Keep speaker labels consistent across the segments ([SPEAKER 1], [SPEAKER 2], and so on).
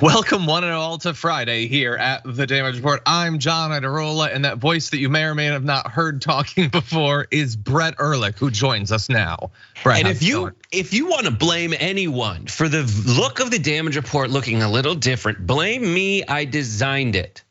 [SPEAKER 1] Welcome one and all to Friday here at the Damage Report. I'm John Iadarola, and that voice that you may or may have not heard talking before is Brett Erlich, who joins us now. Brett,
[SPEAKER 2] and if you want to blame anyone for the look of the Damage Report looking a little different, blame me. I designed it.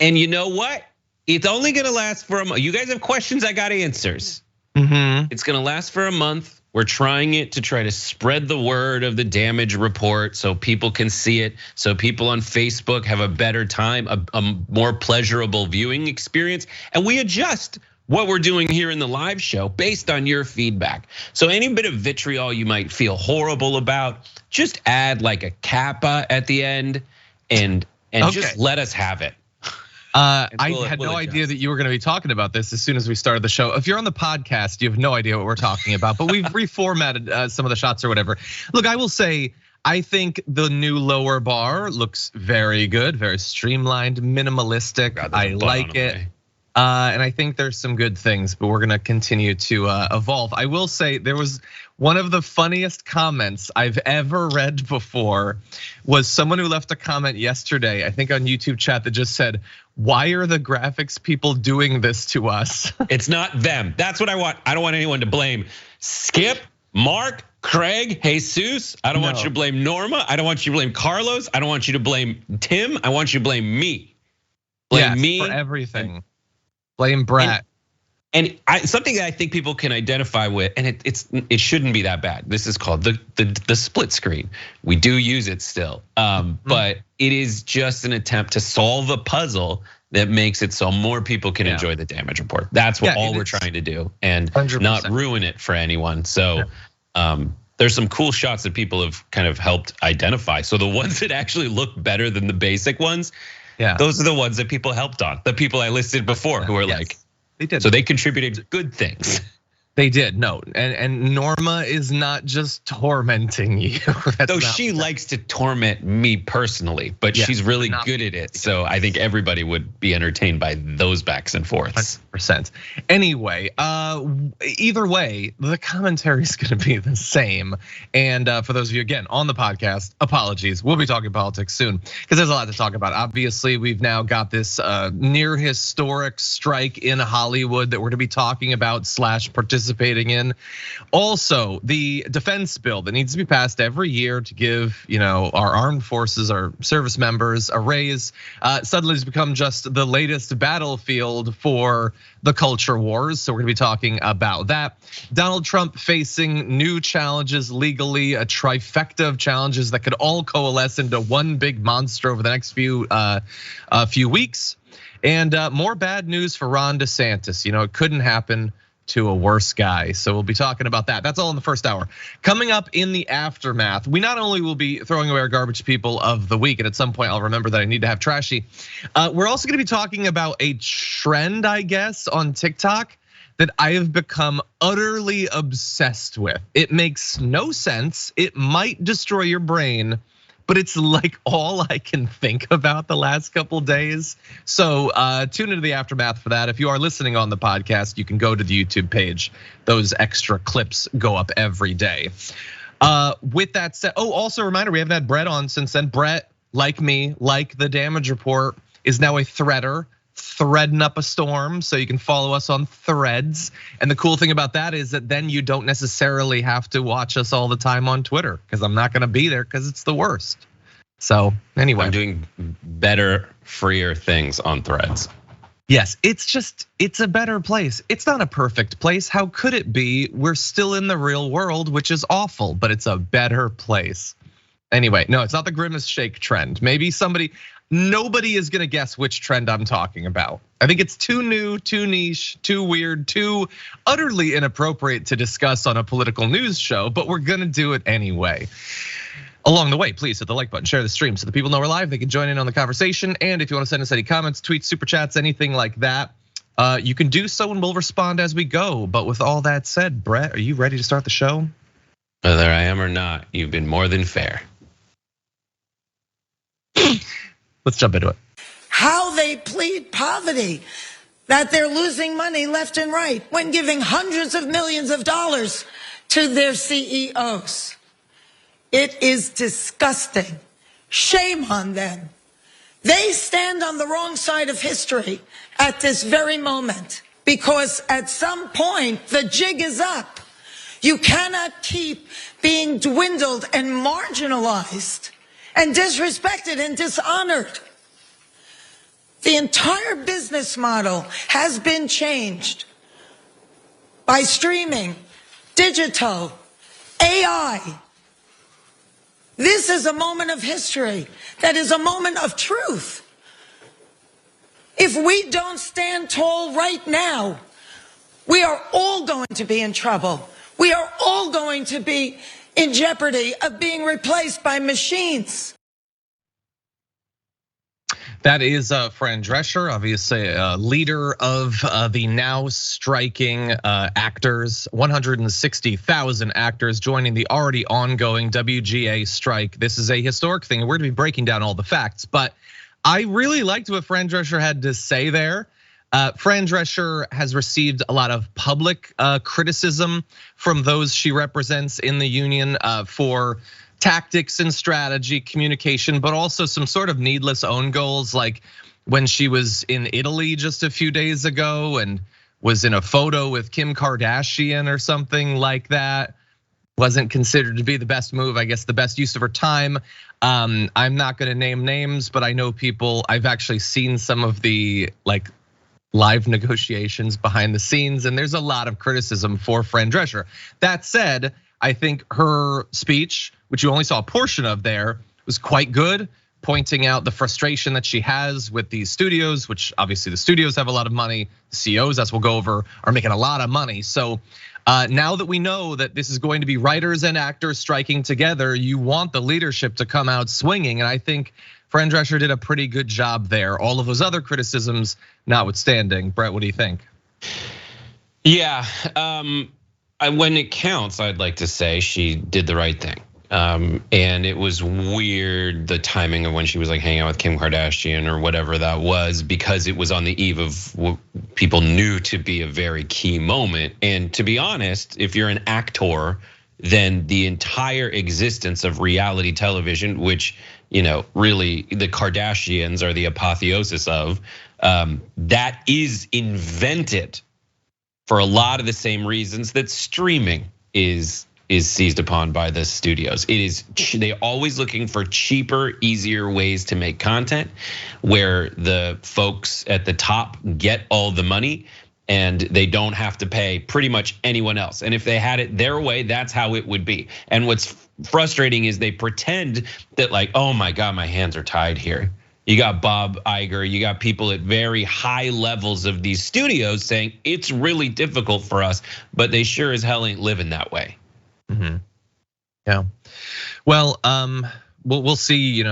[SPEAKER 2] And you know what? It's only gonna last for a month. You guys have questions, I got answers. It's gonna last for a month. We're trying it to try to spread the word of the Damage Report so people can see it, so people on Facebook have a better time, a more pleasurable viewing experience. And we adjust what we're doing here in the live show based on your feedback. So any bit of vitriol you might feel horrible about, just add like a kappa at the end and just let us have it.
[SPEAKER 1] I had no idea that you were going to be talking about this as soon as we started the show. If you're on the podcast, you have no idea what we're talking about, but we've reformatted some of the shots or whatever. Look, I will say, I think the new lower bar looks very good, very streamlined, minimalistic. I like it. And I think there's some good things, but we're gonna continue to evolve. I will say there was one of the funniest comments I've ever read before was someone who left a comment yesterday, I think on YouTube chat, that just said, "Why are the graphics people doing this to us?"
[SPEAKER 2] It's not them. That's what I want. I don't want anyone to blame Skip, Mark, Craig, Jesus. I don't want you to blame Norma. I don't want you to blame Carlos. I don't want you to blame Tim. I want you to blame me. Blame me
[SPEAKER 1] for everything. Blame Brett.
[SPEAKER 2] And something that I think people can identify with, and it shouldn't be that bad. This is called the split screen. We do use it still, but it is just an attempt to solve a puzzle that makes it so more people can enjoy the Damage Report. That's what all we're trying to do, and 100%. Not ruin it for anyone. So there's some cool shots that people have kind of helped identify. So the ones that actually look better than the basic ones, those are the ones that people helped on. The people I listed before who are like, they did. So they contributed good things.
[SPEAKER 1] They did, no, and Norma is not just tormenting you.
[SPEAKER 2] Though she likes to torment me personally, but she's really good at it. So I think everybody would be entertained by those backs and forths.
[SPEAKER 1] 100%. Anyway, either way, the commentary is going to be the same. And for those of you, again, on the podcast, apologies. We'll be talking politics soon because there's a lot to talk about. Obviously, we've now got this near historic strike in Hollywood that we're going to be talking about / participating in. Also, the defense bill that needs to be passed every year to give our armed forces, our service members a raise, suddenly has become just the latest battlefield for the culture wars. So we're gonna be talking about that. Donald Trump facing new challenges legally, a trifecta of challenges that could all coalesce into one big monster over the next few weeks. And more bad news for Ron DeSantis. It couldn't happen to a worse guy. So we'll be talking about that. That's all in the first hour. Coming up in the aftermath, we not only will be throwing away our garbage people of the week, and at some point I'll remember that I need to have trashy. We're also gonna be talking about a trend, I guess, on TikTok that I have become utterly obsessed with. It makes no sense. It might destroy your brain, but it's like all I can think about the last couple days. So tune into the aftermath for that. If you are listening on the podcast, you can go to the YouTube page. Those extra clips go up every day. With that said, also a reminder, we haven't had Brett on since then. Brett, like me, like the Damage Report, is now a threader, threading up a storm, so you can follow us on Threads. And the cool thing about that is that then you don't necessarily have to watch us all the time on Twitter, because I'm not gonna be there because it's the worst. So anyway,
[SPEAKER 2] I'm doing better, freer things on Threads.
[SPEAKER 1] Yes, it's a better place. It's not a perfect place. How could it be? We're still in the real world, which is awful, but it's a better place. Anyway, no, it's not the Grimace Shake trend. Maybe nobody is gonna guess which trend I'm talking about. I think it's too new, too niche, too weird, too utterly inappropriate to discuss on a political news show, but we're gonna do it anyway. Along the way, please hit the like button, share the stream so the people know we're live, they can join in on the conversation. And if you wanna send us any comments, tweets, super chats, anything like that, you can do so and we'll respond as we go. But with all that said, Brett, are you ready to start the show?
[SPEAKER 2] Whether I am or not, you've been more than fair.
[SPEAKER 1] Let's jump into it.
[SPEAKER 3] How they plead poverty, that they're losing money left and right when giving hundreds of millions of dollars to their CEOs. It is disgusting. Shame on them. They stand on the wrong side of history at this very moment, because at some point the jig is up. You cannot keep being dwindled and marginalized and disrespected and dishonored. The entire business model has been changed by streaming, digital, AI. This is a moment of history that is a moment of truth. If we don't stand tall right now, we are all going to be in trouble. We are all going to be in jeopardy of being replaced by machines.
[SPEAKER 1] That is Fran Drescher, obviously a leader of the now striking actors, 160,000 actors joining the already ongoing WGA strike. This is a historic thing, and we're going to be breaking down all the facts, but I really liked what Fran Drescher had to say there. Fran Drescher has received a lot of public criticism from those she represents in the union for tactics and strategy, communication, but also some sort of needless own goals, like when she was in Italy just a few days ago and was in a photo with Kim Kardashian or something like that. Wasn't considered to be the best move, I guess the best use of her time. I'm not gonna name names, but I know people, I've actually seen some of the live negotiations behind the scenes, and there's a lot of criticism for Fran Drescher. That said, I think her speech, which you only saw a portion of there, was quite good, pointing out the frustration that she has with these studios, which obviously the studios have a lot of money. The CEOs, as we'll go over, are making a lot of money. So now that we know that this is going to be writers and actors striking together, you want the leadership to come out swinging. And I think Fran Drescher did a pretty good job there. All of those other criticisms notwithstanding. Brett, what do you think?
[SPEAKER 2] Yeah, when it counts, I'd like to say she did the right thing. And it was weird, the timing of when she was hanging out with Kim Kardashian or whatever that was, because it was on the eve of what people knew to be a very key moment. And to be honest, if you're an actor, then the entire existence of reality television, which really the Kardashians are the apotheosis of, that is invented for a lot of the same reasons that streaming is seized upon by the studios. They're always looking for cheaper, easier ways to make content where the folks at the top get all the money and they don't have to pay pretty much anyone else. And if they had it their way, that's how it would be. And what's frustrating is they pretend that oh my God, my hands are tied here. You got Bob Iger, you got people at very high levels of these studios saying it's really difficult for us, but they sure as hell ain't living that way.
[SPEAKER 1] Mm-hmm. Yeah. Well, we'll see.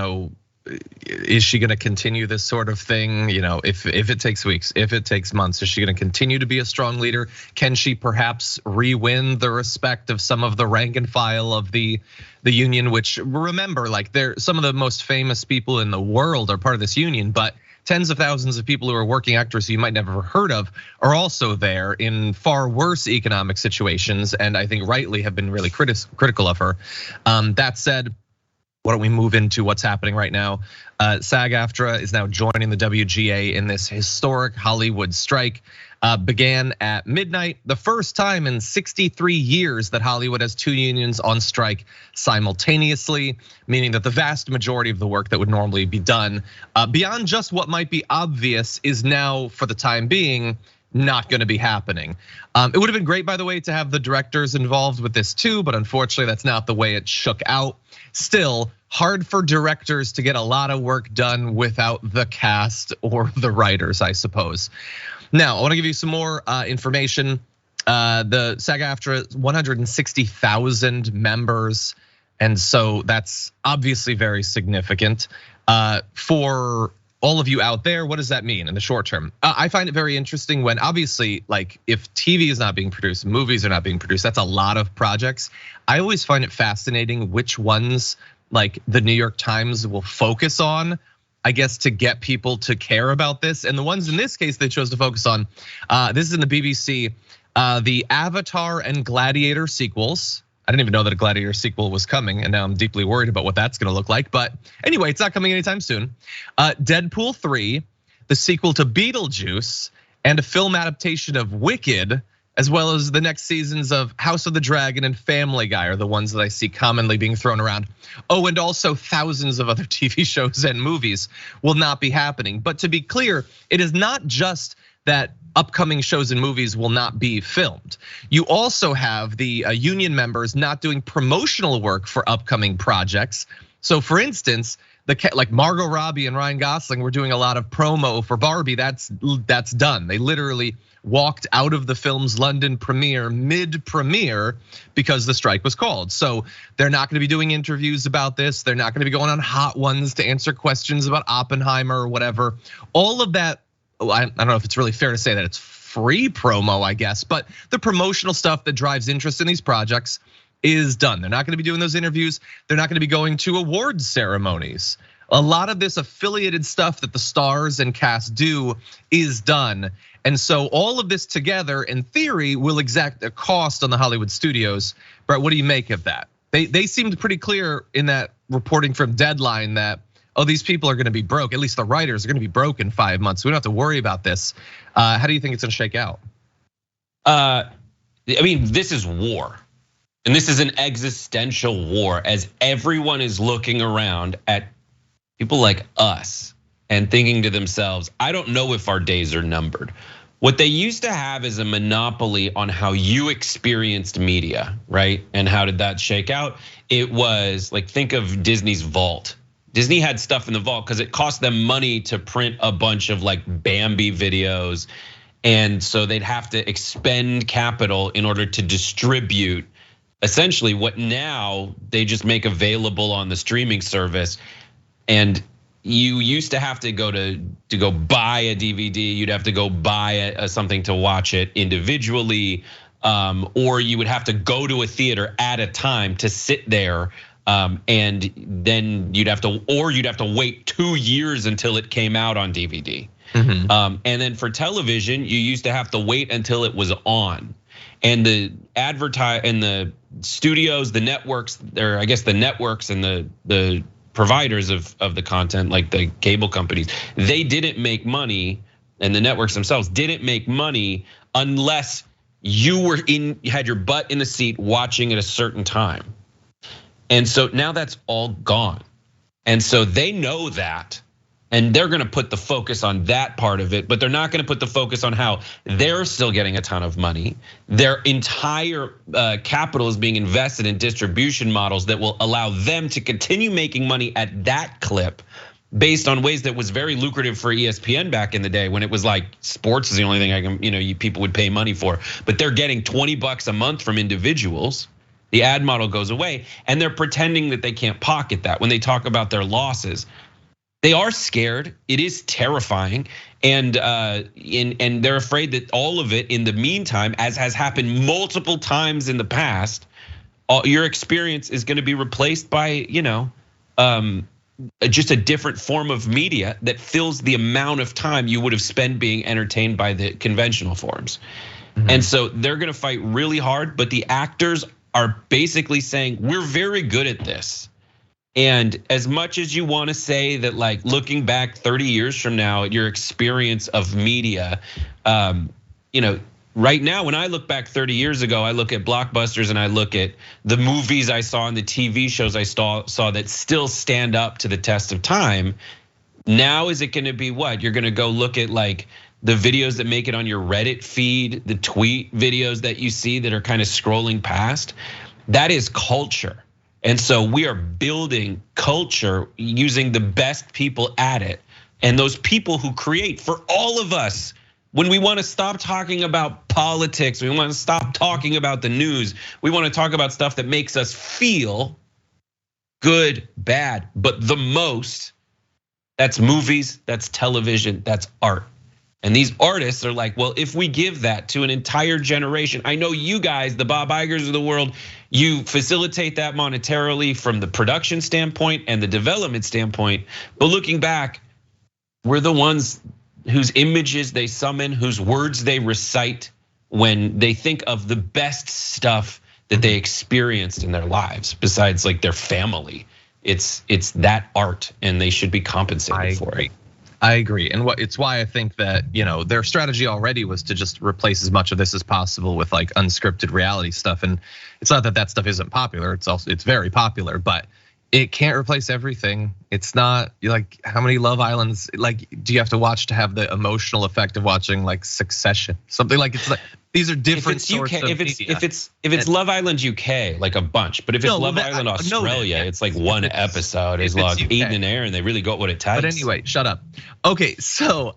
[SPEAKER 1] Is she going to continue this sort of thing? If it takes weeks, if it takes months, is she going to continue to be a strong leader? Can she perhaps re-win the respect of some of the rank and file of the union? Which, remember, they're some of the most famous people in the world are part of this union, but tens of thousands of people who are working actors you might never have heard of are also there in far worse economic situations, and I think rightly have been really critical of her. That said, why don't we move into what's happening right now? SAG-AFTRA is now joining the WGA in this historic Hollywood strike. Began at midnight, the first time in 63 years that Hollywood has two unions on strike simultaneously, meaning that the vast majority of the work that would normally be done beyond just what might be obvious is now, for the time being, not gonna be happening. It would have been great, by the way, to have the directors involved with this too, but unfortunately that's not the way it shook out. Still, hard for directors to get a lot of work done without the cast or the writers, I suppose. Now, I wanna give you some more information. The SAG-AFTRA, 160,000 members, and so that's obviously very significant. For all of you out there, what does that mean in the short term? I find it very interesting when obviously, if TV is not being produced, movies are not being produced, that's a lot of projects. I always find it fascinating which ones the New York Times will focus on, I guess, to get people to care about this. And the ones in this case they chose to focus on, this is in the BBC, the Avatar and Gladiator sequels I didn't even know that a Gladiator sequel was coming, and now I'm deeply worried about what that's gonna look like. But anyway, it's not coming anytime soon. Deadpool 3, the sequel to Beetlejuice, and a film adaptation of Wicked, as well as the next seasons of House of the Dragon and Family Guy are the ones that I see commonly being thrown around. Oh, and also thousands of other TV shows and movies will not be happening. But to be clear, it is not just that upcoming shows and movies will not be filmed. You also have the union members not doing promotional work for upcoming projects. So for instance, like Margot Robbie and Ryan Gosling were doing a lot of promo for Barbie. That's done. They literally walked out of the film's London premiere mid-premiere because the strike was called. So they're not gonna be doing interviews about this. They're not gonna be going on Hot Ones to answer questions about Oppenheimer or whatever. All of that, I don't know if it's really fair to say that it's free promo, I guess, but the promotional stuff that drives interest in these projects is done. They're not gonna be doing those interviews. They're not gonna be going to awards ceremonies. A lot of this affiliated stuff that the stars and cast do is done. And so all of this together, in theory, will exact a cost on the Hollywood studios. Brett, what do you make of that? They seemed pretty clear in that reporting from Deadline that, oh, these people are gonna be broke. At least the writers are gonna be broke in 5 months. We don't have to worry about this. How do you think it's gonna shake out?
[SPEAKER 2] I mean, this is war. And this is an existential war as everyone is looking around at people like us and thinking to themselves, I don't know if our days are numbered. What they used to have is a monopoly on how you experienced media, right? And how did that shake out? It was like, think of Disney's vault. Disney had stuff in the vault because it cost them money to print a bunch of like Bambi videos. And so they'd have to expend capital in order to distribute essentially what now they just make available on the streaming service. And you used to have to go buy a DVD, you'd have to go buy something to watch it individually, or you would have to go to a theater at a time to sit there, and then you'd have to wait 2 years until it came out on DVD. And then for television, you used to have to wait until it was on. And the studios, the networks, or I guess the networks and the providers of the content, like the cable companies, they didn't make money, and the networks themselves didn't make money unless you had your butt in the seat watching at a certain time. And so now that's all gone. And so they know that. And they're gonna put the focus on that part of it, but they're not gonna put the focus on how they're still getting a ton of money. Their entire capital is being invested in distribution models that will allow them to continue making money at that clip based on ways that was very lucrative for ESPN back in the day when it was like sports is the only thing people would pay money for. But they're getting $20 a month from individuals. The ad model goes away, and they're pretending that they can't pocket that when they talk about their losses. They are scared. It is terrifying, and they're afraid that all of it, in the meantime, as has happened multiple times in the past, your experience is going to be replaced by just a different form of media that fills the amount of time you would have spent being entertained by the conventional forms. And so they're going to fight really hard, but the actors are basically saying we're very good at this. And as much as you want to say that, like looking back 30 years from now at your experience of media, right now when I look back 30 years ago, I look at blockbusters and I look at the movies I saw and the TV shows I saw that still stand up to the test of time. Now is it going to be what? You're going to go look at like the videos that make it on your Reddit feed, the tweet videos that you see that are kind of scrolling past. That is culture. And so we are building culture using the best people at it. And those people who create for all of us, when we want to stop talking about politics, we want to stop talking about the news, we want to talk about stuff that makes us feel good, bad, but the most, that's movies, that's television, that's art. And these artists are like, well, if we give that to an entire generation, I know you guys, the Bob Igers of the world, you facilitate that monetarily from the production standpoint and the development standpoint. But looking back, we're the ones whose images they summon, whose words they recite when they think of the best stuff that they experienced in their lives besides like their family. It's that art, and they should be compensated for it.
[SPEAKER 1] I agree, and it's why I think that their strategy already was to just replace as much of this as possible with like unscripted reality stuff. And it's not that stuff isn't popular; it's very popular, but it can't replace everything. It's not like how many Love Islands like do you have to watch to have the emotional effect of watching like Succession, something like it's like. These are different sorts of media.
[SPEAKER 2] If it's Love Island UK, like a bunch. But if it's Love Island Australia, it's like one episode is like eaten in air, and they really got what it takes.
[SPEAKER 1] But anyway, shut up. Okay, so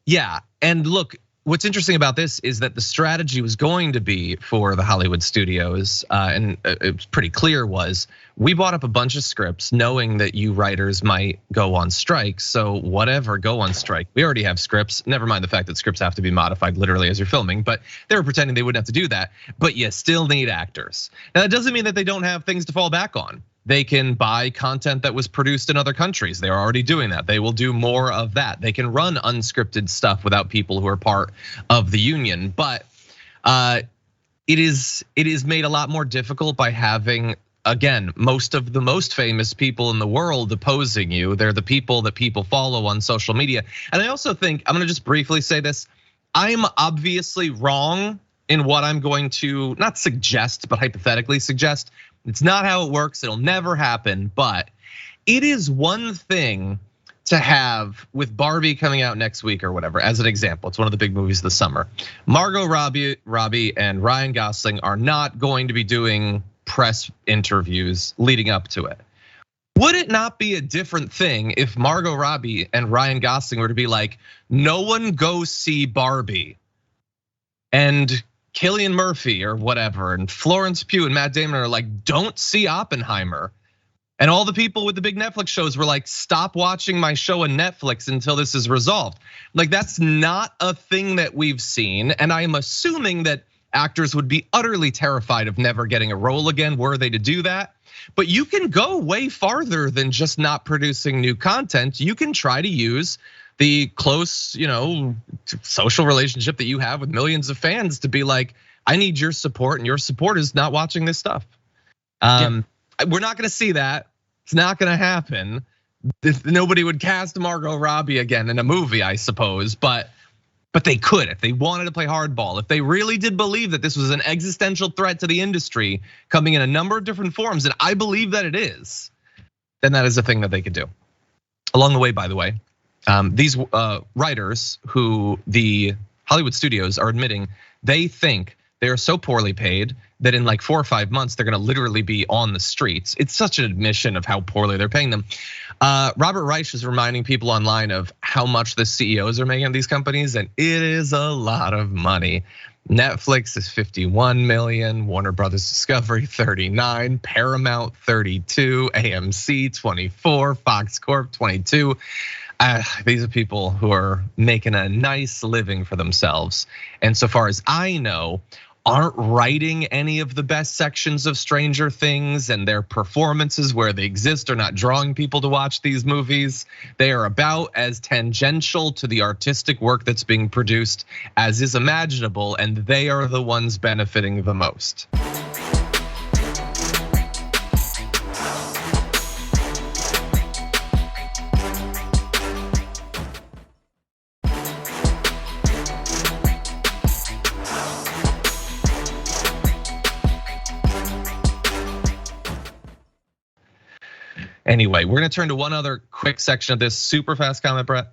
[SPEAKER 1] yeah, and look, what's interesting about this is that the strategy was going to be for the Hollywood studios, and it was pretty clear, was we bought up a bunch of scripts knowing that you writers might go on strike. So whatever, go on strike. We already have scripts, never mind the fact that scripts have to be modified literally as you're filming, but they were pretending they wouldn't have to do that, but you still need actors. Now that doesn't mean that they don't have things to fall back on. They can buy content that was produced in other countries. They're already doing that. They will do more of that. They can run unscripted stuff without people who are part of the union. But it is made a lot more difficult by having, again, most of the most famous people in the world opposing you. They're the people that people follow on social media. And I also think, I'm gonna just briefly say this, I'm obviously wrong in what I'm going to not suggest, but hypothetically suggest. It's not how it works, it'll never happen, but it is one thing to have with Barbie coming out next week or whatever, as an example. It's one of the big movies of the summer. Margot Robbie and Ryan Gosling are not going to be doing press interviews leading up to it. Would it not be a different thing if Margot Robbie and Ryan Gosling were to be like, no one go see Barbie, and Cillian Murphy or whatever, and Florence Pugh and Matt Damon are like, don't see Oppenheimer. And all the people with the big Netflix shows were like, stop watching my show on Netflix until this is resolved. Like, that's not a thing that we've seen. And I'm assuming that actors would be utterly terrified of never getting a role again were they to do that. But you can go way farther than just not producing new content. You can try to use the close, social relationship that you have with millions of fans to be like, I need your support, and your support is not watching this stuff. We're not gonna see that. It's not gonna happen. Nobody would cast Margot Robbie again in a movie, I suppose, but they could if they wanted to play hardball. If they really did believe that this was an existential threat to the industry coming in a number of different forms, and I believe that it is, then that is a thing that they could do. Along the way, by the way, these writers who the Hollywood studios are admitting they think they are so poorly paid that in like 4 or 5 months, they're gonna literally be on the streets. It's such an admission of how poorly they're paying them. Robert Reich is reminding people online of how much the CEOs are making of these companies, and it is a lot of money. Netflix is 51 million, Warner Brothers Discovery 39, Paramount 32, AMC 24, Fox Corp 22. These are people who are making a nice living for themselves. And so far as I know, aren't writing any of the best sections of Stranger Things, and their performances where they exist are not drawing people to watch these movies. They are about as tangential to the artistic work that's being produced as is imaginable, and they are the ones benefiting the most. Anyway, we're gonna turn to one other quick section of this super fast comment, Brett.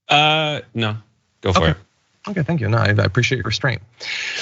[SPEAKER 2] No, go for it.
[SPEAKER 1] Okay, thank you. No, I appreciate your restraint.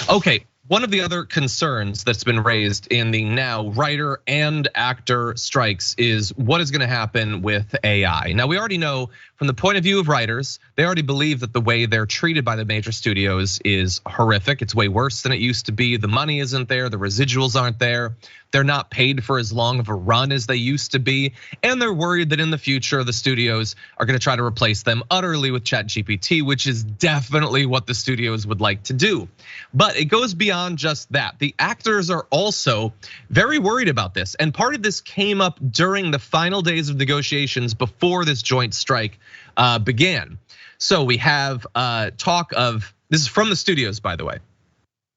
[SPEAKER 1] Okay, one of the other concerns that's been raised in the now writer and actor strikes is what is gonna happen with AI. Now, we already know from the point of view of writers, they already believe that the way they're treated by the major studios is horrific. It's way worse than it used to be. The money isn't there, the residuals aren't there. They're not paid for as long of a run as they used to be. And they're worried that in the future, the studios are gonna try to replace them utterly with ChatGPT, which is definitely what the studios would like to do. But it goes beyond just that. The actors are also very worried about this. And part of this came up during the final days of negotiations before this joint strike began. So we have talk of, this is from the studios, by the way.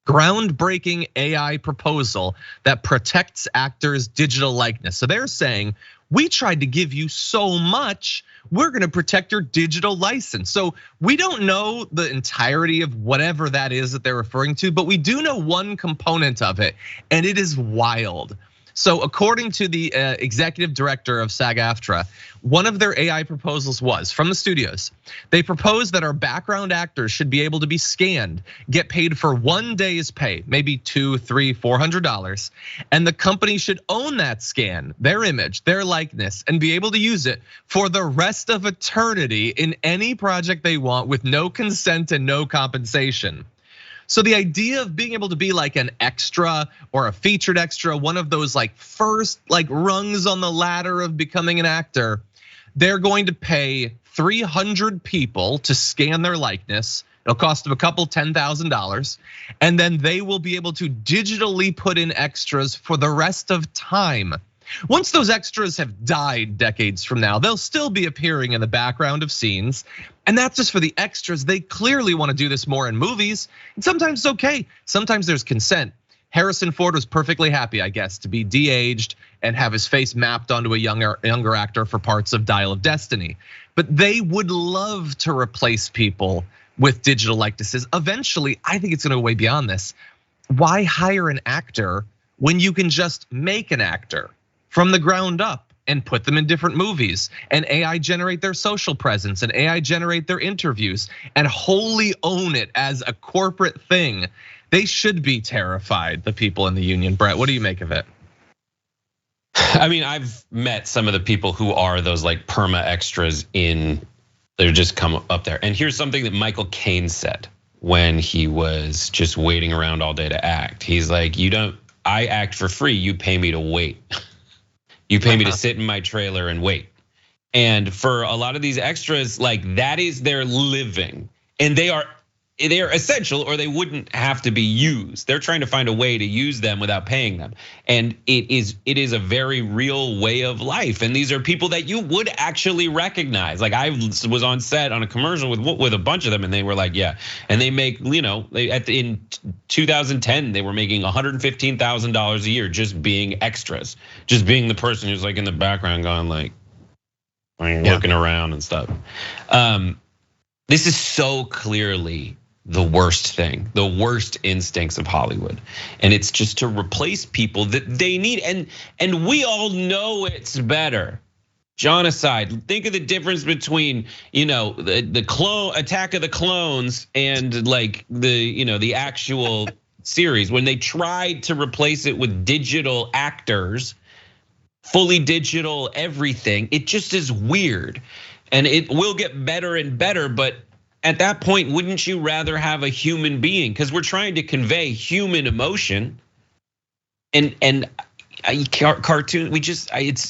[SPEAKER 1] groundbreaking AI proposal that protects actors' digital likeness. So they're saying, we tried to give you so much, we're gonna protect your digital license. So we don't know the entirety of whatever that is that they're referring to, but we do know one component of it, and it is wild. So according to the executive director of SAG-AFTRA, one of their AI proposals was from the studios. They proposed that our background actors should be able to be scanned, get paid for 1 day's pay, maybe $200, $300, $400, and the company should own that scan, their image, their likeness, and be able to use it for the rest of eternity in any project they want with no consent and no compensation. So the idea of being able to be like an extra or a featured extra, one of those like first like rungs on the ladder of becoming an actor, they're going to pay 300 people to scan their likeness. It'll cost them a couple $10,000, and then they will be able to digitally put in extras for the rest of time. Once those extras have died decades from now, they'll still be appearing in the background of scenes. And that's just for the extras. They clearly want to do this more in movies. And sometimes it's okay. Sometimes there's consent. Harrison Ford was perfectly happy, I guess, to be de-aged and have his face mapped onto a younger actor for parts of Dial of Destiny. But they would love to replace people with digital likenesses. Eventually, I think it's gonna go way beyond this. Why hire an actor when you can just make an actor from the ground up and put them in different movies, and AI generate their social presence, and AI generate their interviews, and wholly own it as a corporate thing? They should be terrified, the people in the union. Brett, what do you make of it?
[SPEAKER 2] I mean, I've met some of the people who are those like perma extras they're just come up there. And here's something that Michael Caine said when he was just waiting around all day to act. He's like, I act for free, you pay me to wait. You pay me to sit in my trailer and wait. And for a lot of these extras, like that is their living. And they are essential, or they wouldn't have to be used. They're trying to find a way to use them without paying them. And it is a very real way of life. And these are people that you would actually recognize. Like I was on set on a commercial with a bunch of them, and they were like, yeah. And they make, in 2010, they were making $115,000 a year just being extras, just being the person who's like in the background going like, looking around and stuff. This is so clearly the worst thing, the worst instincts of Hollywood. And it's just to replace people that they need. And we all know it's better. John aside, think of the difference between, the clone Attack of the Clones and like the actual series. When they tried to replace it with digital actors, fully digital everything, it just is weird. And it will get better and better, but at that point, wouldn't you rather have a human being? Because we're trying to convey human emotion, and cartoon.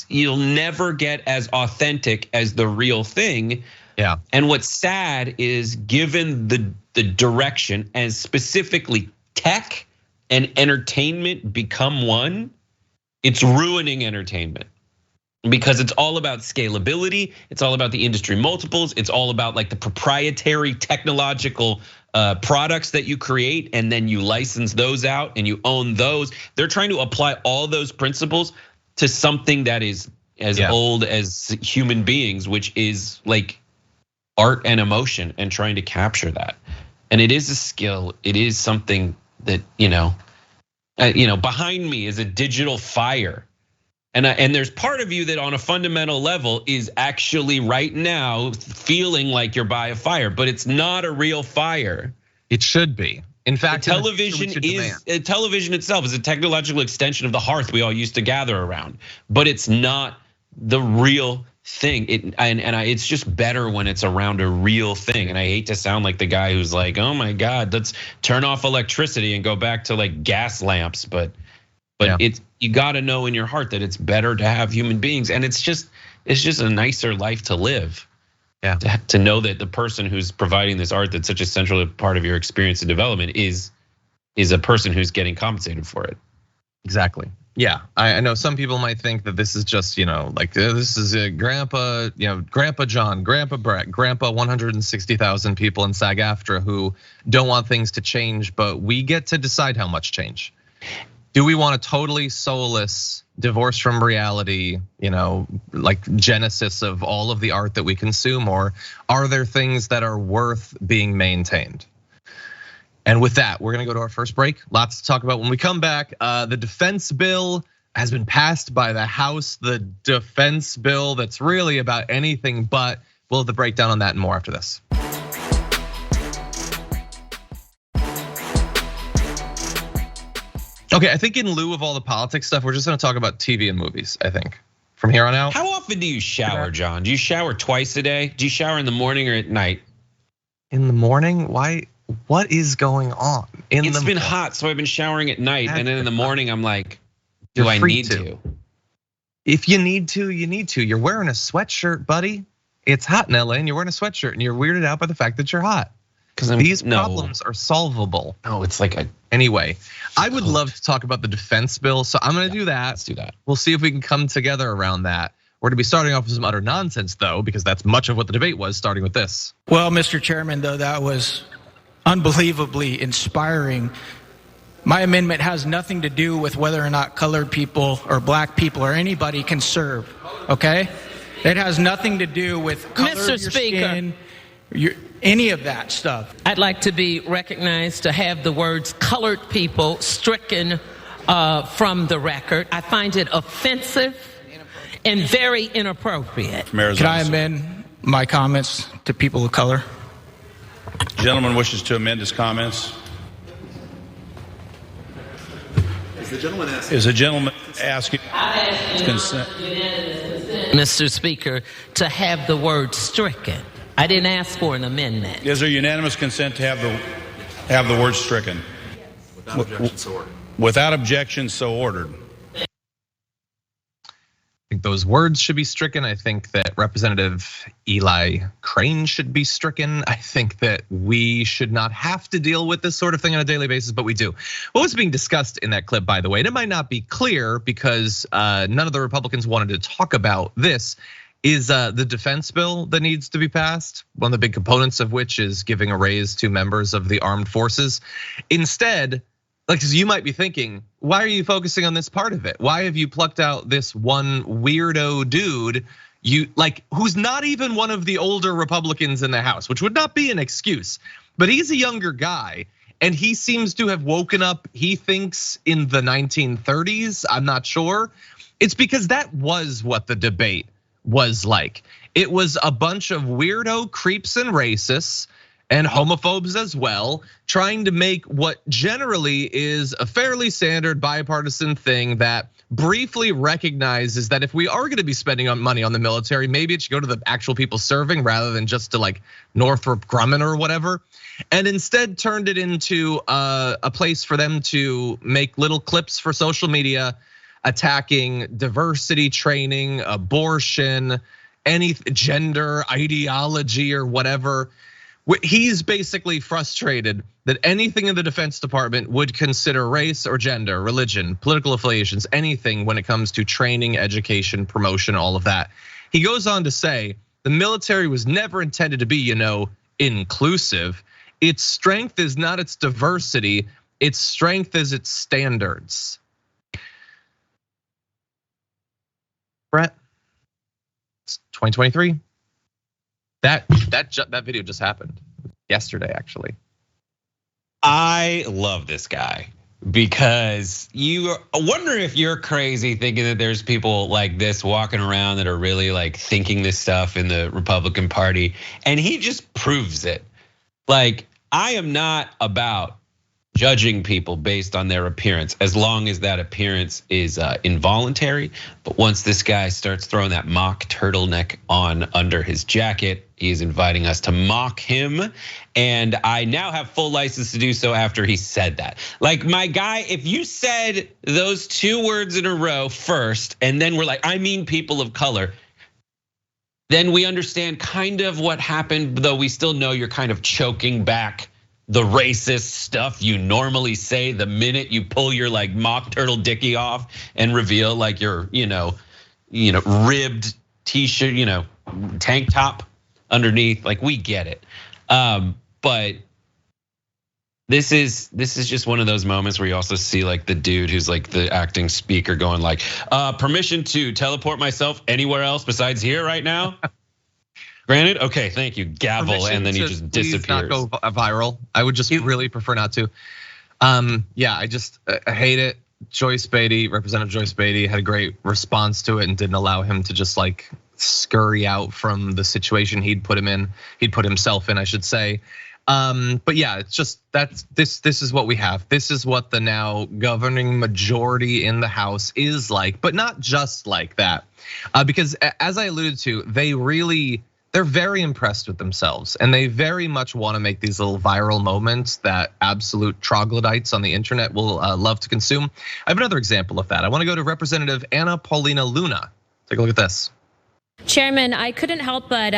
[SPEAKER 2] You'll never get as authentic as the real thing.
[SPEAKER 1] Yeah.
[SPEAKER 2] And what's sad is, given the direction, and specifically tech and entertainment become one, it's ruining entertainment. Because it's all about scalability, it's all about the industry multiples, it's all about like the proprietary technological products that you create, and then you license those out and you own those. They're trying to apply all those principles to something that is as old as human beings, which is like art and emotion, and trying to capture that. And it is a skill, it is something that, behind me is a digital fire. And there's part of you that on a fundamental level is actually right now feeling like you're by a fire, but it's not a real fire.
[SPEAKER 1] It should be. In fact,
[SPEAKER 2] television itself is a technological extension of the hearth we all used to gather around, but it's not the real thing. It's just better when it's around a real thing. And I hate to sound like the guy who's like, oh my God, let's turn off electricity and go back to like gas lamps, but you got to know in your heart that it's better to have human beings, and it's just a nicer life to live.
[SPEAKER 1] Yeah.
[SPEAKER 2] To know that the person who's providing this art that's such a central part of your experience and development is a person who's getting compensated for it.
[SPEAKER 1] Exactly. Yeah, I know some people might think that this is just, like this is a Grandpa, Grandpa John, Grandpa Brett, Grandpa 160,000 people in SAG-AFTRA who don't want things to change, but we get to decide how much change. Do we want a totally soulless, divorce from reality, like genesis of all of the art that we consume, or are there things that are worth being maintained? And with that, we're gonna go to our first break. Lots to talk about when we come back. The defense bill has been passed by the House. The defense bill that's really about anything but. We'll have the breakdown on that and more after this. Okay, I think in lieu of all the politics stuff, we're just gonna talk about TV and movies, I think, from here on out.
[SPEAKER 2] How often do you shower, John? Do you shower twice a day? Do you shower in the morning or at night?
[SPEAKER 1] In the morning? Why? What is going on?
[SPEAKER 2] It's been hot, so I've been showering at night, and then in the morning I'm like, do I need to?
[SPEAKER 1] If you need to, you need to. You're wearing a sweatshirt, buddy. It's hot in LA and you're wearing a sweatshirt and you're weirded out by the fact that you're hot. Because these problems are solvable.
[SPEAKER 2] No, it's like
[SPEAKER 1] Anyway, I would love to talk about the defense bill, so I'm gonna do that.
[SPEAKER 2] Let's do that.
[SPEAKER 1] We'll see if we can come together around that. We're gonna be starting off with some utter nonsense though, because that's much of what the debate was, starting with this.
[SPEAKER 4] Well, Mr. Chairman, though, that was unbelievably inspiring. My amendment has nothing to do with whether or not colored people or black people or anybody can serve, okay? It has nothing to do with color of your skin, any of that stuff.
[SPEAKER 5] I'd like to be recognized to have the words colored people stricken from the record. I find it offensive and very inappropriate.
[SPEAKER 4] Can I amend my comments to people of color?
[SPEAKER 6] Gentleman wishes to amend his comments.
[SPEAKER 7] Is the gentleman asking
[SPEAKER 6] consent?
[SPEAKER 5] Mr. Speaker, to have the word stricken. I didn't ask for an amendment.
[SPEAKER 6] Is there unanimous consent to have the word stricken?
[SPEAKER 7] Without objection, so ordered.
[SPEAKER 6] Without objection, so ordered.
[SPEAKER 1] I think those words should be stricken. I think that Representative Eli Crane should be stricken. I think that we should not have to deal with this sort of thing on a daily basis, but we do. What was being discussed in that clip, by the way, and it might not be clear because none of the Republicans wanted to talk about this, is the defense bill that needs to be passed. One of the big components of which is giving a raise to members of the armed forces. Instead, like, cause you might be thinking, why are you focusing on this part of it? Why have you plucked out this one weirdo dude, who's not even one of the older Republicans in the House, which would not be an excuse, but he's a younger guy and he seems to have woken up, he thinks, in the 1930s, I'm not sure. It's because that was what the debate was like. It was a bunch of weirdo creeps and racists and homophobes as well, trying to make what generally is a fairly standard bipartisan thing that briefly recognizes that if we are gonna be spending money on the military, maybe it should go to the actual people serving rather than just to like Northrop Grumman or whatever. And instead turned it into a place for them to make little clips for social media, attacking diversity training, abortion, any gender ideology or whatever. He's basically frustrated that anything in the Defense Department would consider race or gender, religion, political affiliations, anything when it comes to training, education, promotion, all of that. He goes on to say, the military was never intended to be, inclusive. Its strength is not its diversity, its strength is its standards. Brett, it's 2023. That video just happened yesterday, actually.
[SPEAKER 2] I love this guy because you wonder if you're crazy thinking that there's people like this walking around that are really like thinking this stuff in the Republican Party, and he just proves it. Like, I am not about judging people based on their appearance, as long as that appearance is involuntary. But once this guy starts throwing that mock turtleneck on under his jacket, he is inviting us to mock him. And I now have full license to do so after he said that. Like, my guy, if you said those two words in a row first, and then we're like, I mean people of color, then we understand kind of what happened, though we still know you're kind of choking back the racist stuff you normally say the minute you pull your like mock turtle dickie off and reveal like your, ribbed t-shirt, tank top underneath. Like, we get it. But this is just one of those moments where you also see like the dude who's like the acting speaker going like, permission to teleport myself anywhere else besides here right now. Granted, okay, thank you, gavel, and then he just disappears.
[SPEAKER 1] Not go viral. I would just really prefer not to. Yeah, I hate it. Representative Joyce Beatty had a great response to it and didn't allow him to just like scurry out from the situation he'd put himself in, I should say. But yeah, it's just this is what we have. This is what the now governing majority in the House is like, but not just like that. Because as I alluded to, they're very impressed with themselves, and they very much want to make these little viral moments that absolute troglodytes on the internet will love to consume. I have another example of that. I want to go to Representative Anna Paulina Luna. Take a look at this.
[SPEAKER 8] Chairman, I couldn't help but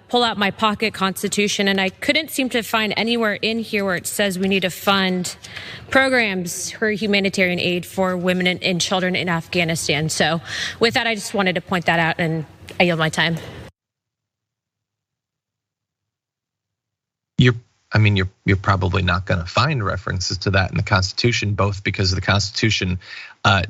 [SPEAKER 8] pull out my pocket constitution, and I couldn't seem to find anywhere in here where it says we need to fund programs for humanitarian aid for women and children in Afghanistan. So with that, I just wanted to point that out, and I yield my time.
[SPEAKER 1] You're probably not going to find references to that in the Constitution, both because the Constitution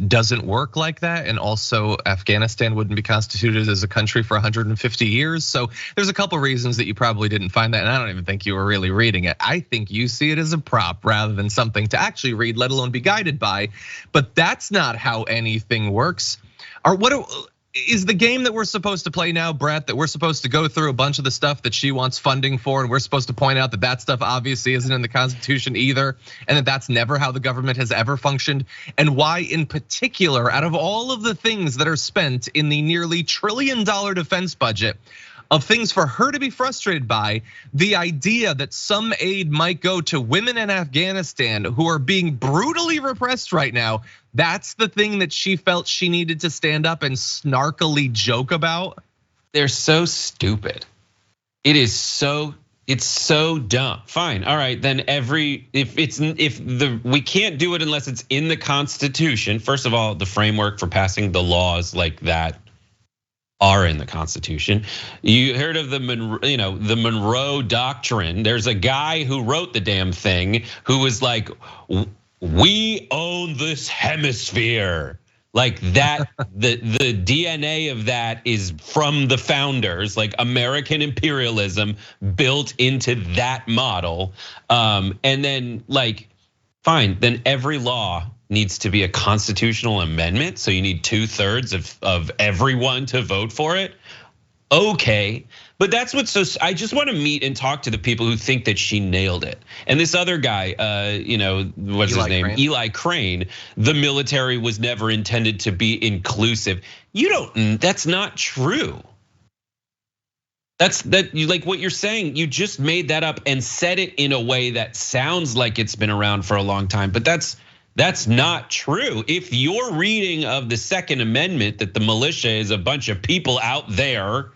[SPEAKER 1] doesn't work like that, and also Afghanistan wouldn't be constituted as a country for 150 years. So there's a couple reasons that you probably didn't find that, and I don't even think you were really reading it. I think you see it as a prop rather than something to actually read, let alone be guided by. But that's not how anything works. Or what is the game that we're supposed to play now, Brett, that we're supposed to go through a bunch of the stuff that she wants funding for, and we're supposed to point out that stuff obviously isn't in the Constitution either, and that's never how the government has ever functioned, and why in particular, out of all of the things that are spent in the nearly $1 trillion defense budget, of things for her to be frustrated by, the idea that some aid might go to women in Afghanistan who are being brutally repressed right now, that's the thing that she felt she needed to stand up and snarkily joke about.
[SPEAKER 2] They're so stupid. It's so dumb. Fine, all right. Then we can't do it unless it's in the Constitution. First of all, the framework for passing the laws like that are in the Constitution. You heard of the Monroe Doctrine. There's a guy who wrote the damn thing who was like, we own this hemisphere. Like that, the DNA of that is from the founders, like American imperialism built into that model. And then like, fine, then every law needs to be a constitutional amendment. So you need 2/3 of everyone to vote for it. Okay, but that's what's so, I just want to meet and talk to the people who think that she nailed it. And this other guy, what's his name? Eli Crane, the military was never intended to be inclusive. That's not true. Like what you're saying, you just made that up and said it in a way that sounds like it's been around for a long time, but that's not true. If your reading of the Second Amendment, that the militia is a bunch of people out there,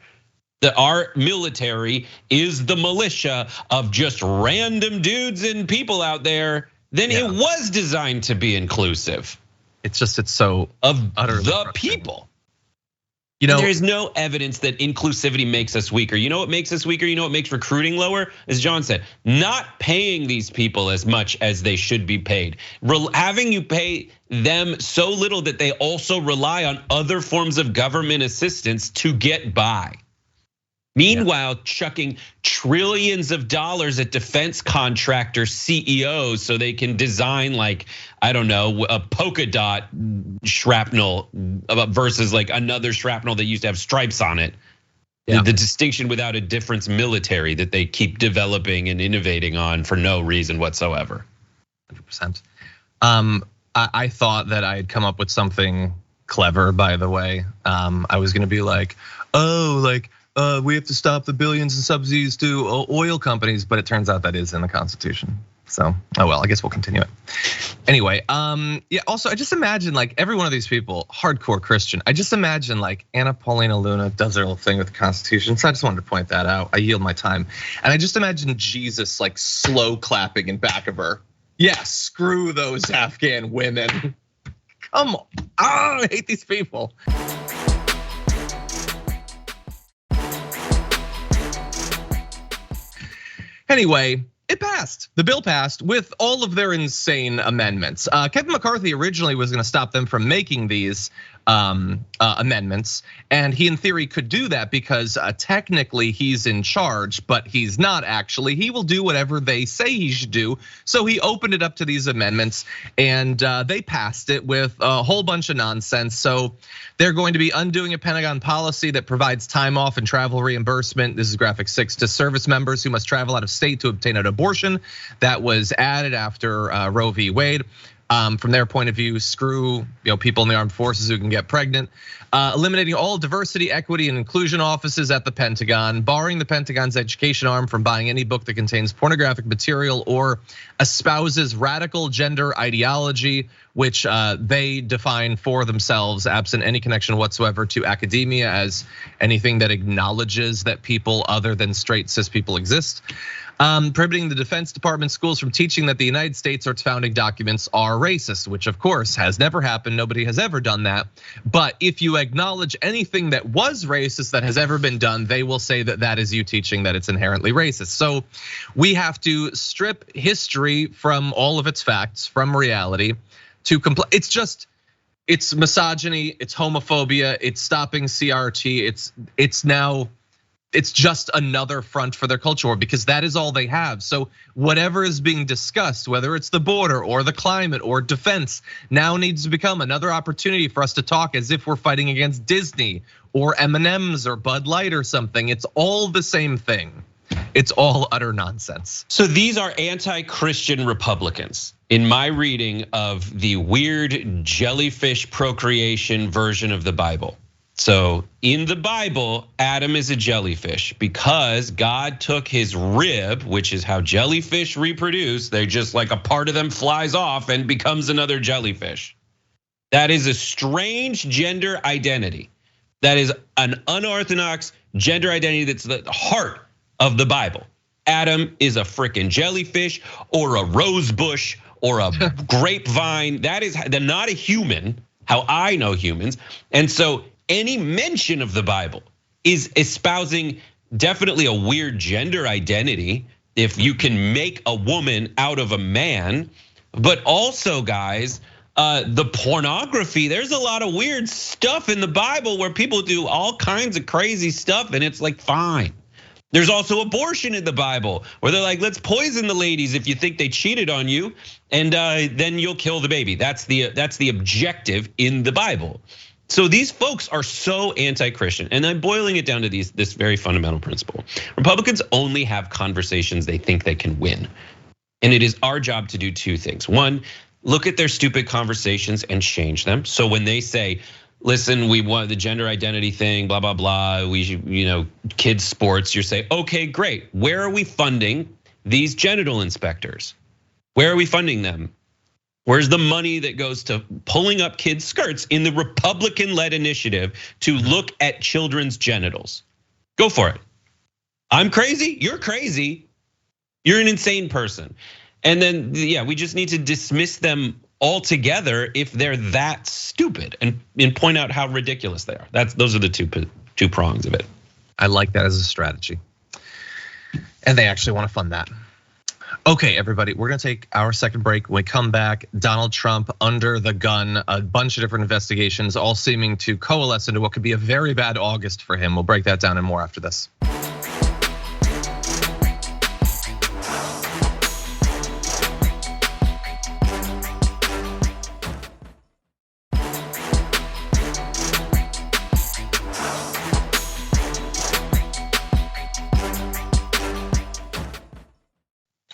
[SPEAKER 2] that our military is the militia of just random dudes and people out there, then it was designed to be inclusive.
[SPEAKER 1] It's so
[SPEAKER 2] of the people. There's no evidence that inclusivity makes us weaker. You know what makes us weaker? You know what makes recruiting lower? As John said, not paying these people as much as they should be paid. Having you pay them so little that they also rely on other forms of government assistance to get by. Meanwhile, chucking trillions of dollars at defense contractor CEOs so they can design like, I don't know, a polka dot shrapnel versus like another shrapnel that used to have stripes on it. Yeah. The distinction without a difference military that they keep developing and innovating on for no reason whatsoever.
[SPEAKER 1] 100%. I thought that I had come up with something clever, by the way. I was gonna be like, we have to stop the billions in subsidies to oil companies, but it turns out that is in the Constitution. So, oh well, I guess we'll continue it. Anyway, yeah, also I just imagine like every one of these people, hardcore Christian. I just imagine like Anna Paulina Luna does her little thing with the Constitution. So I just wanted to point that out. I yield my time. And I just imagine Jesus like slow clapping in back of her. Yeah, screw those Afghan women. Come on, I hate these people. Anyway, it passed. The bill passed with all of their insane amendments. Kevin McCarthy originally was going to stop them from making these amendments, and he in theory could do that because technically he's in charge, but he's not actually. He will do whatever they say he should do. So he opened it up to these amendments, and they passed it with a whole bunch of nonsense. So they're going to be undoing a Pentagon policy that provides time off and travel reimbursement. This is graphic 6 to service members who must travel out of state to obtain an abortion. That was added after Roe v. Wade. From their point of view, screw people in the armed forces who can get pregnant. Eliminating all diversity, equity, and inclusion offices at the Pentagon, barring the Pentagon's education arm from buying any book that contains pornographic material or espouses radical gender ideology, which they define for themselves, absent any connection whatsoever to academia, as anything that acknowledges that people other than straight cis people exist. Prohibiting the Defense Department schools from teaching that the United States or its founding documents are racist, which of course has never happened. Nobody has ever done that. But if you acknowledge anything that was racist that has ever been done, they will say that that is you teaching that it's inherently racist. So we have to strip history from all of its facts, from reality, to it's misogyny, it's homophobia, it's stopping CRT, it's just another front for their culture war, because that is all they have. So whatever is being discussed, whether it's the border or the climate or defense, now needs to become another opportunity for us to talk as if we're fighting against Disney or M&Ms or Bud Light or something. It's all the same thing. It's all utter nonsense.
[SPEAKER 2] So these are anti-Christian Republicans in my reading of the weird jellyfish procreation version of the Bible. So in the Bible, Adam is a jellyfish because God took his rib, which is how jellyfish reproduce. They're just like a part of them flies off and becomes another jellyfish. That is a strange gender identity. That is an unorthodox gender identity that's the heart of the Bible. Adam is a freaking jellyfish or a rose bush or a grapevine. They're not a human, how I know humans. And so any mention of the Bible is espousing definitely a weird gender identity if you can make a woman out of a man. But also, guys, the pornography, there's a lot of weird stuff in the Bible where people do all kinds of crazy stuff and it's like fine. There's also abortion in the Bible where they're like, let's poison the ladies if you think they cheated on you, and then you'll kill the baby. That's the objective in the Bible. So these folks are so anti-Christian, and I'm boiling it down to this very fundamental principle. Republicans only have conversations they think they can win. And it is our job to do two things. One, look at their stupid conversations and change them. So when they say, listen, we want the gender identity thing, blah, blah, blah, kids sports, you say, okay, great. Where are we funding these genital inspectors? Where are we funding them? Where's the money that goes to pulling up kids' skirts in the Republican-led initiative to look at children's genitals? Go for it. I'm crazy, you're crazy. You're an insane person. And then, yeah, we just need to dismiss them altogether if they're that stupid and point out how ridiculous they are. Those are the two prongs of it.
[SPEAKER 1] I like that as a strategy. And they actually want to fund that. Okay, everybody, we're gonna take our second break. When we come back, Donald Trump under the gun, a bunch of different investigations, all seeming to coalesce into what could be a very bad August for him. We'll break that down and more after this.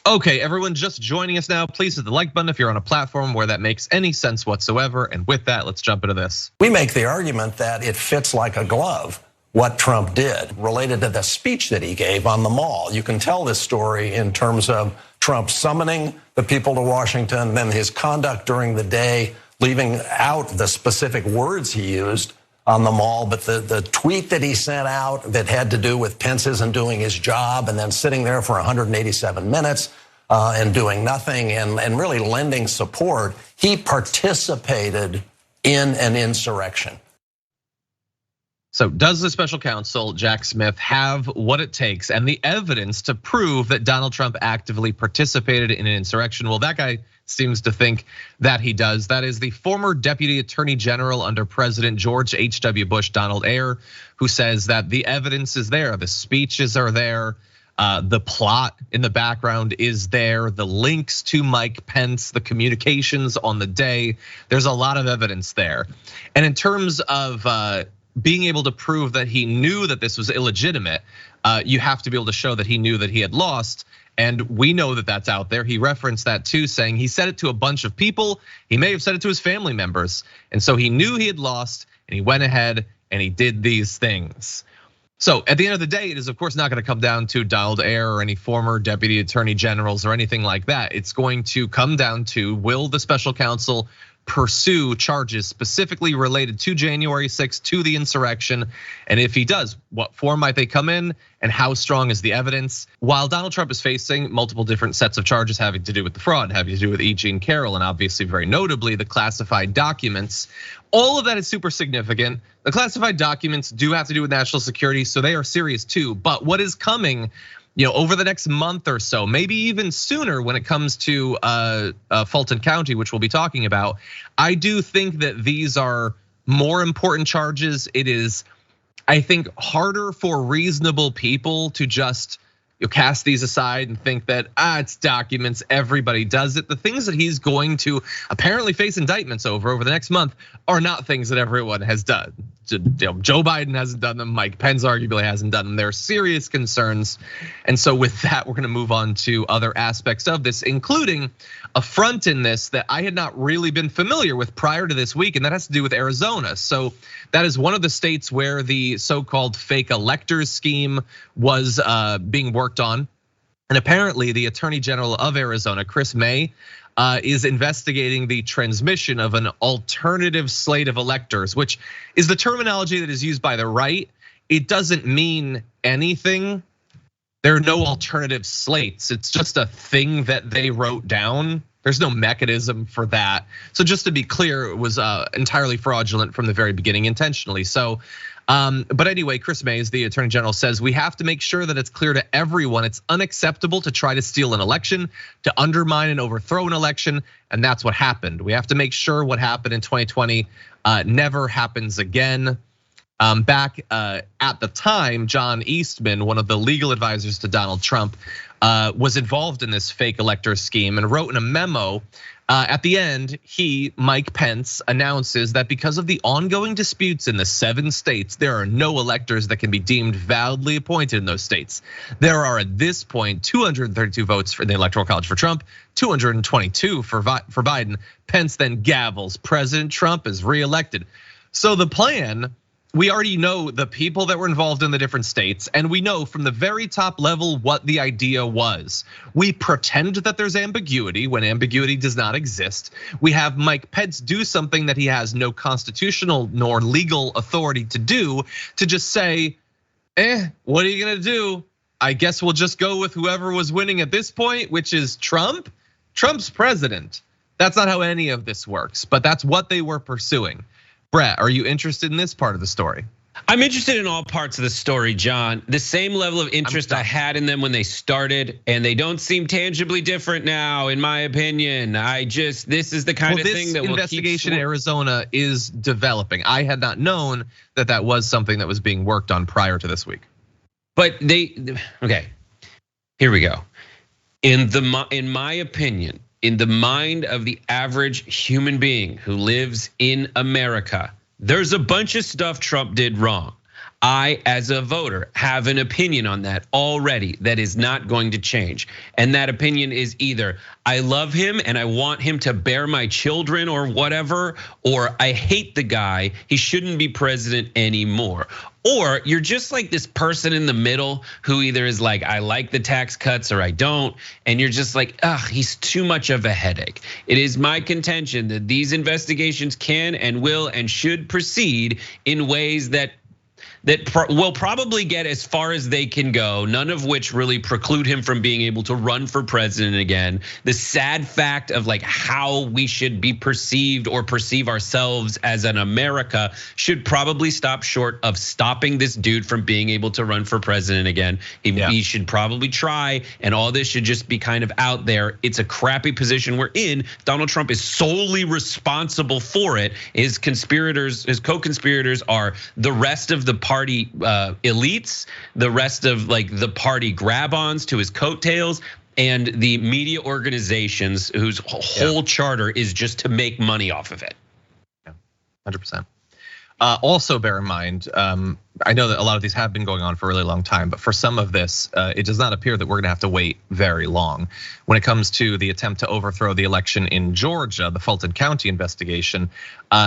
[SPEAKER 1] Okay, everyone just joining us now, please hit the like button if you're on a platform where that makes any sense whatsoever. And with that, let's jump into this.
[SPEAKER 9] We make the argument that it fits like a glove. what Trump did related to the speech that he gave on the mall. You can tell this story in terms of Trump summoning the people to Washington, then his conduct during the day, leaving out the specific words he used on the mall, but the tweet that he sent out that had to do with Pence isn't doing his job, and then sitting there for 187 minutes and doing nothing and really lending support, he participated in an insurrection.
[SPEAKER 1] So does the special counsel, Jack Smith, have what it takes and the evidence to prove that Donald Trump actively participated in an insurrection? Well, that guy seems to think that he does. That is the former Deputy Attorney General under President George H.W. Bush, Donald Ayer, who says that the evidence is there, the speeches are there, the plot in the background is there, the links to Mike Pence, the communications on the day, there's a lot of evidence there. And in terms of being able to prove that he knew that this was illegitimate, you have to be able to show that he knew that he had lost. And we know that that's out there. He referenced that too, saying he said it to a bunch of people. He may have said it to his family members. And so he knew he had lost and he went ahead and he did these things. So at the end of the day, it is of course not gonna come down to Donald Ayer or any former deputy attorney generals or anything like that. It's going to come down to, will the special counsel pursue charges specifically related to January 6th, to the insurrection? And if he does, what form might they come in and how strong is the evidence? While Donald Trump is facing multiple different sets of charges having to do with the fraud, having to do with E. Jean Carroll, and obviously very notably the classified documents, all of that is super significant. The classified documents do have to do with national security, so they are serious too. But what is coming, over the next month or so, maybe even sooner when it comes to Fulton County, which we'll be talking about, I do think that these are more important charges. It is, I think, harder for reasonable people to just cast these aside and think that it's documents, everybody does it. The things that he's going to apparently face indictments over the next month are not things that everyone has done. Joe Biden hasn't done them, Mike Pence arguably hasn't done them. There are serious concerns. And so with that, we're gonna move on to other aspects of this, including a front in this that I had not really been familiar with prior to this week, and that has to do with Arizona. So that is one of the states where the so-called fake electors scheme was being worked on. And apparently the Attorney General of Arizona, Chris May, is investigating the transmission of an alternative slate of electors, which is the terminology that is used by the right. It doesn't mean anything. There are no alternative slates. It's just a thing that they wrote down. There's no mechanism for that. So just to be clear, it was entirely fraudulent from the very beginning, intentionally. So, but anyway, Chris Mays, the Attorney General, says we have to make sure that it's clear to everyone it's unacceptable to try to steal an election, to undermine and overthrow an election, and that's what happened. We have to make sure what happened in 2020 never happens again. Back at the time, John Eastman, one of the legal advisors to Donald Trump, was involved in this fake elector scheme and wrote in a memo. At the end, Mike Pence, announces that because of the ongoing disputes in the 7 states, there are no electors that can be deemed validly appointed in those states. There are at this point 232 votes for the Electoral College for Trump, 222 for Biden. Pence then gavels, President Trump is reelected. So the plan, we already know the people that were involved in the different states, and we know from the very top level what the idea was. We pretend that there's ambiguity when ambiguity does not exist. We have Mike Pence do something that he has no constitutional nor legal authority to do, to just say, what are you gonna do? I guess we'll just go with whoever was winning at this point, which is Trump. Trump's president. That's not how any of this works, but that's what they were pursuing. Brett, are you interested in this part of the story?
[SPEAKER 2] I'm interested in all parts of the story, John. The same level of interest I had in them when they started, and they don't seem tangibly different now, in my opinion. This is the kind of thing that will keep. This investigation in Arizona
[SPEAKER 1] is developing. I had not known that that was something that was being worked on prior to this week.
[SPEAKER 2] But okay, here we go. In my opinion, in the mind of the average human being who lives in America, there's a bunch of stuff Trump did wrong. I, as a voter, have an opinion on that already that is not going to change. And that opinion is either I love him and I want him to bear my children or whatever, or I hate the guy, he shouldn't be president anymore. Or you're just like this person in the middle who either is like, I like the tax cuts or I don't. And you're just like, he's too much of a headache. It is my contention that these investigations can and will and should proceed in ways that will probably get as far as they can go, none of which really preclude him from being able to run for president again. The sad fact of like how we should be perceived or perceive ourselves as an America should probably stop short of stopping this dude from being able to run for president again. He should probably try, and all this should just be kind of out there. It's a crappy position we're in. Donald Trump is solely responsible for it. His conspirators, his co-conspirators are the rest of the party elites, the rest of like the party grab-ons to his coattails, and the media organizations whose whole charter is just to make money off of it.
[SPEAKER 1] Yeah, 100%. Also bear in mind, I know that a lot of these have been going on for a really long time, but for some of this, it does not appear that we're gonna have to wait very long. When it comes to the attempt to overthrow the election in Georgia, the Fulton County investigation,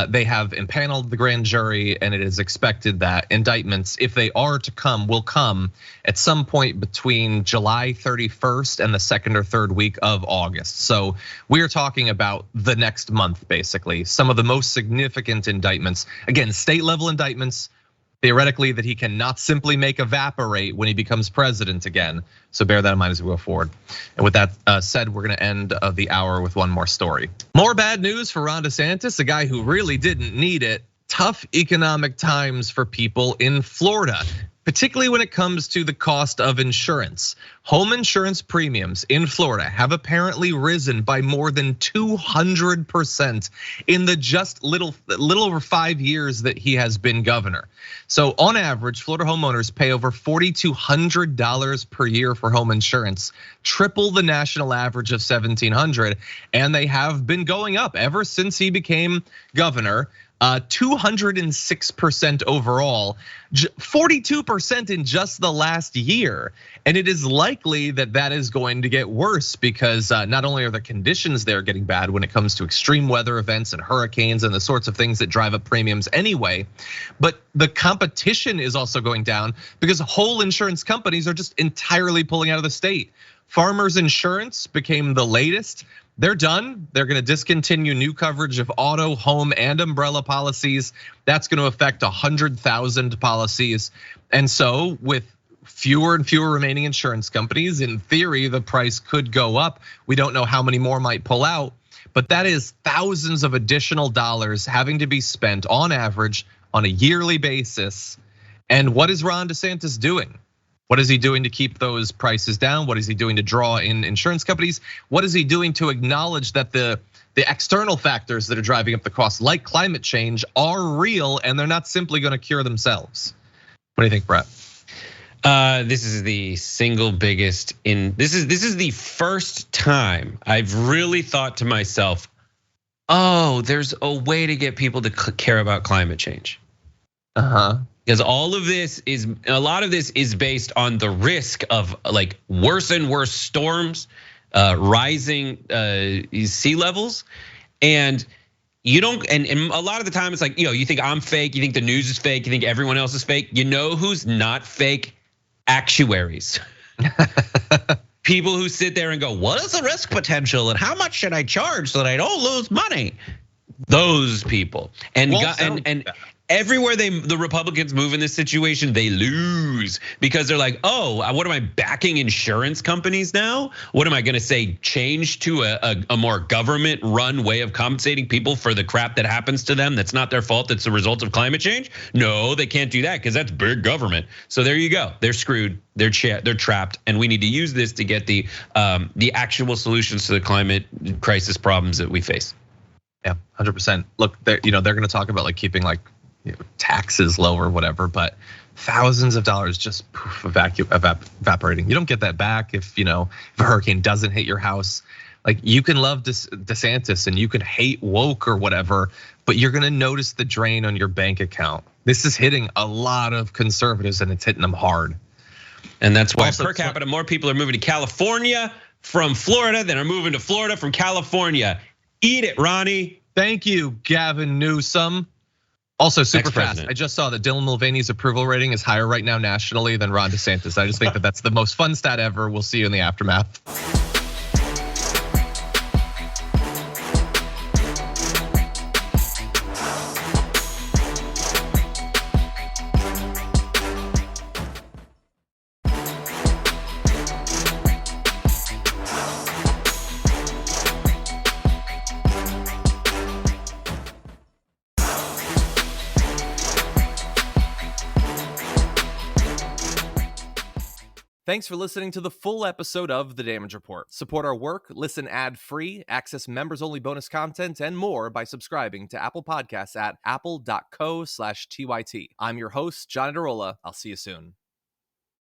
[SPEAKER 1] they have impaneled the grand jury, and it is expected that indictments, if they are to come, will come at some point between July 31st and the 2nd or 3rd week of August. So we are talking about the next month, basically. Some of the most significant indictments, again, state level indictments, theoretically, that he cannot simply make evaporate when he becomes president again. So bear that in mind as we go forward. And with that said, we're gonna end the hour with one more story. More bad news for Ron DeSantis, a guy who really didn't need it. Tough economic times for people in Florida, particularly when it comes to the cost of insurance. Home insurance premiums in Florida have apparently risen by more than 200% in the just little over 5 years that he has been governor. So on average, Florida homeowners pay over $4,200 per year for home insurance, triple the national average of $1,700, and they have been going up ever since he became governor. 206% overall, 42% in just the last year. And it is likely that that is going to get worse because not only are the conditions there getting bad when it comes to extreme weather events and hurricanes and the sorts of things that drive up premiums anyway, but the competition is also going down because whole insurance companies are just entirely pulling out of the state. Farmers Insurance became the latest. They're done. They're gonna discontinue new coverage of auto, home, and umbrella policies. That's gonna affect 100,000 policies. And so with fewer and fewer remaining insurance companies, in theory, the price could go up. We don't know how many more might pull out, but that is thousands of additional dollars having to be spent on average on a yearly basis. And what is Ron DeSantis doing? What is he doing to keep those prices down? What is he doing to draw in insurance companies? What is he doing to acknowledge that the external factors that are driving up the cost, like climate change, are real and they're not simply gonna cure themselves? What do you think, Brett?
[SPEAKER 2] This is the single biggest this is the first time I've really thought to myself, oh, there's a way to get people to care about climate change. Because a lot of this is based on the risk of like worse and worse storms, rising sea levels, and you don't. And a lot of the time, it's like, you think I'm fake, you think the news is fake, you think everyone else is fake. You know who's not fake? Actuaries. People who sit there and go, what is the risk potential and how much should I charge so that I don't lose money? Those people and everywhere the Republicans move in this situation, they lose because they're like, oh, what am I backing insurance companies now? What am I gonna say? Change to a more government-run way of compensating people for the crap that happens to them that's not their fault, that's the result of climate change? No, they can't do that because that's big government. So there you go. They're screwed. They're trapped, and we need to use this to get the actual solutions to the climate crisis problems that we face.
[SPEAKER 1] Yeah, 100%. Look, they're gonna talk about like keeping like taxes low or whatever, but thousands of dollars just evaporating. You don't get that back if a hurricane doesn't hit your house. Like you can love DeSantis and you can hate woke or whatever, but you're gonna notice the drain on your bank account. This is hitting a lot of conservatives and it's hitting them hard.
[SPEAKER 2] And that's why per capita more people are moving to California from Florida than are moving to Florida from California. Eat it, Ronnie.
[SPEAKER 1] Thank you, Gavin Newsom. Also, super fast. I just saw that Dylan Mulvaney's approval rating is higher right now nationally than Ron DeSantis. I just think that that's the most fun stat ever. We'll see you in the aftermath.
[SPEAKER 10] Thanks for listening to the full episode of The Damage Report. Support our work, listen ad-free, access members-only bonus content, and more by subscribing to Apple Podcasts at apple.co/TYT. I'm your host, John Iadarola. I'll see you soon.